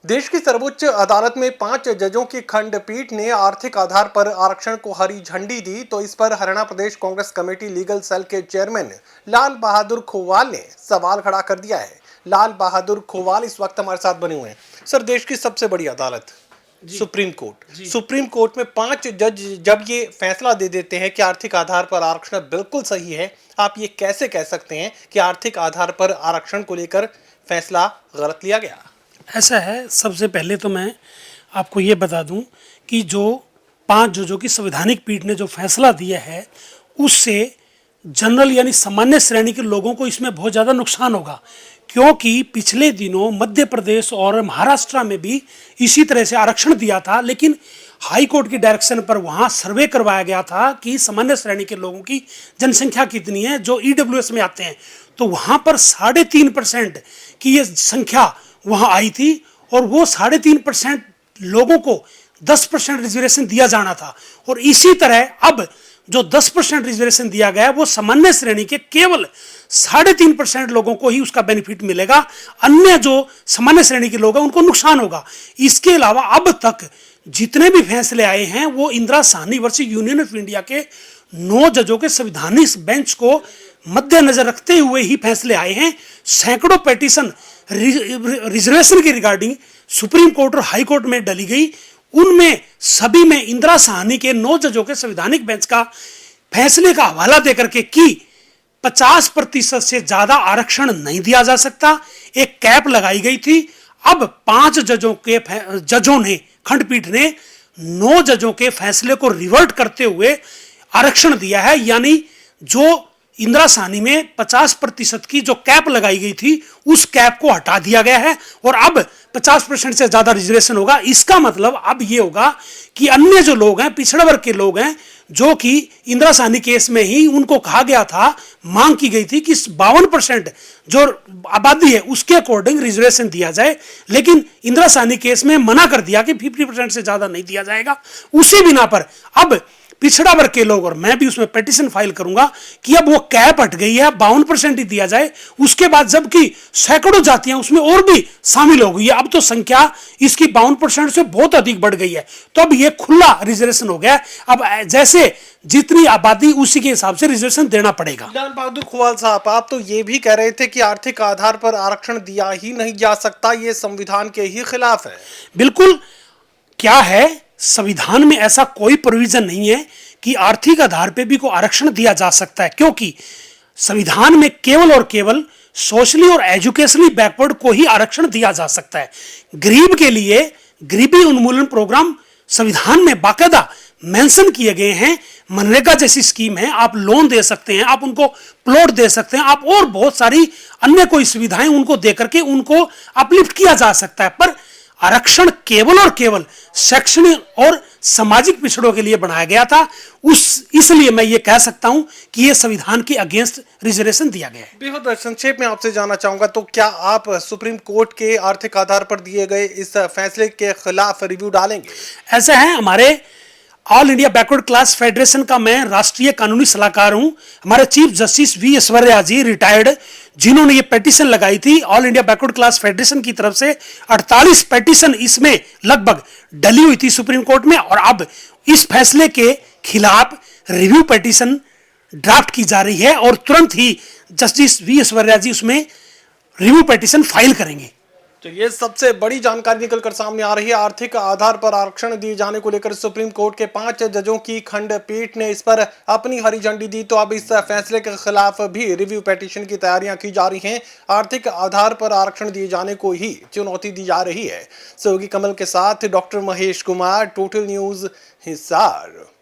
देश की सर्वोच्च अदालत में 5 जजों की खंडपीठ ने आर्थिक आधार पर आरक्षण को हरी झंडी दी, तो इस पर हरियाणा प्रदेश कांग्रेस कमेटी लीगल सेल के चेयरमैन लाल बहादुर खोवाल ने सवाल खड़ा कर दिया है। लाल बहादुर खोवाल इस वक्त हमारे साथ बने हुए हैं। सर, देश की सबसे बड़ी अदालत सुप्रीम कोर्ट में 5 जज जब ये फैसला दे देते हैं कि आर्थिक आधार पर आरक्षण बिल्कुल सही है, आप ये कैसे कह सकते हैं कि आर्थिक आधार पर आरक्षण को लेकर फैसला गलत लिया गया? ऐसा है, सबसे पहले तो मैं आपको ये बता दूं कि जो 5 जजों की संवैधानिक पीठ ने जो फैसला दिया है उससे जनरल यानी सामान्य श्रेणी के लोगों को इसमें बहुत ज़्यादा नुकसान होगा, क्योंकि पिछले दिनों मध्य प्रदेश और महाराष्ट्र में भी इसी तरह से आरक्षण दिया था, लेकिन हाई कोर्ट की डायरेक्शन पर वहाँ सर्वे करवाया गया था कि सामान्य श्रेणी के लोगों की जनसंख्या कितनी है जो ईडब्ल्यूएस में आते हैं, तो वहाँ पर 3.5% की ये संख्या वहाँ आई थी और वो 3.5% लोगों को 10% रिजर्वेशन दिया जाना था। और इसी तरह अब जो 10% रिजर्वेशन दिया गया वो सामान्य श्रेणी के केवल 3.5% लोगों को ही उसका बेनिफिट मिलेगा, अन्य जो सामान्य श्रेणी के लोग हैं उनको नुकसान होगा। इसके अलावा अब तक जितने भी फैसले आए हैं वो Indira Sahni versus union of India के 9 जजों के संवैधानिक बेंच को मद्देनजर रखते हुए ही फैसले आए हैं। सैकड़ों पेटिशन रिजर्वेशन के रिगार्डिंग सुप्रीम कोर्ट और हाई कोर्ट में डाली गई, उनमें सभी में इंदिरा साहनी के 9 जजों के संवैधानिक बेंच का फैसले का हवाला देकर के कि 50% से ज्यादा आरक्षण नहीं दिया जा सकता, एक कैप लगाई गई थी। अब 5 जजों ने खंडपीठ ने 9 जजों के फैसले को रिवर्ट करते हुए आरक्षण दिया है, यानी जो इंदिरा साहनी में 50% की जो कैप लगाई गई थी उस कैप को हटा दिया गया है और अब 50% से ज्यादा रिजर्वेशन होगा। इसका मतलब अब ये होगा कि अन्य जो लोग हैं, पिछड़े वर्ग के लोग हैं, जो कि इंदिरा साहनी केस में ही उनको कहा गया था, मांग की गई थी कि 52% जो आबादी है उसके अकॉर्डिंग रिजर्वेशन दिया जाए, लेकिन इंदिरा साहनी केस में मना कर दिया कि 50% से ज्यादा नहीं दिया जाएगा। उसी बिना पर अब पिछड़ा वर्ग के लोग, और मैं भी उसमें पिटीशन फाइल करूंगा कि अब वो कैप हट गई है, 52% ही दिया जाए। उसके बाद जबकि सैकड़ों जातियां उसमें और भी शामिल हो गई है, अब तो संख्या इसकी 52% से बहुत अधिक बढ़ गई है, तो अब ये खुला रिजर्वेशन हो गया। अब जैसे जितनी आबादी उसी के हिसाब से रिजर्वेशन देना पड़ेगा। लाल बहादुर खोवाल साहब, आप तो ये भी कह रहे थे कि आर्थिक आधार पर आरक्षण दिया ही नहीं जा सकता, ये संविधान के ही खिलाफ है। बिल्कुल, क्या है, संविधान में ऐसा कोई प्रोविजन नहीं है कि आर्थिक आधार पे भी कोई आरक्षण दिया जा सकता है, क्योंकि संविधान में केवल और केवल सोशली और एजुकेशनली बैकवर्ड को ही आरक्षण दिया जा सकता है। गरीब के लिए गरीबी उन्मूलन प्रोग्राम संविधान में बाकायदा मेंशन किए गए हैं। मनरेगा जैसी स्कीम है, आप लोन दे सकते हैं, आप उनको प्लॉट दे सकते हैं, आप और बहुत सारी अन्य कोई सुविधाएं उनको दे करके उनको अपलिफ्ट किया जा सकता है। पर आरक्षण केवल और केवल शैक्षणिक और सामाजिक पिछड़ों के लिए बनाया गया था, इसलिए मैं ये कह सकता हूं कि ये संविधान के अगेंस्ट रिजर्वेशन दिया गया है। बेहद संक्षेप में आपसे जानना चाहूंगा, तो क्या आप सुप्रीम कोर्ट के आर्थिक आधार पर दिए गए इस फैसले के खिलाफ रिव्यू डालेंगे? ऐसा है, हमारे all India backward class federation का मैं राष्ट्रीय कानूनी सलाहकार हूं। हमारे chief justice V Aishwarya ji retired, जिन्होंने ये पेटिशन लगाई थी all India backward class federation की तरफ से, 48 पेटिशन इसमें लगभग डली हुई थी सुप्रीम कोर्ट में, और अब इस फैसले के खिलाफ रिव्यू पेटिशन ड्राफ्ट की जा रही है और तुरंत ही जस्टिस वी ऐश्वर्या जी उसमें रिव्यू पेटिशन फाइल करेंगे। तो ये सबसे बड़ी जानकारी निकल कर सामने आ रही है। आर्थिक आधार पर आरक्षण दिए जाने को लेकर सुप्रीम कोर्ट के 5 जजों की खंडपीठ ने इस पर अपनी हरी झंडी दी, तो अब इस फैसले के खिलाफ भी रिव्यू पिटीशन की तैयारियां की जा रही हैं। आर्थिक आधार पर आरक्षण दिए जाने को ही चुनौती दी जा रही है। सहयोगी कमल के साथ doctor Mahesh Kumar, total news, Hisar.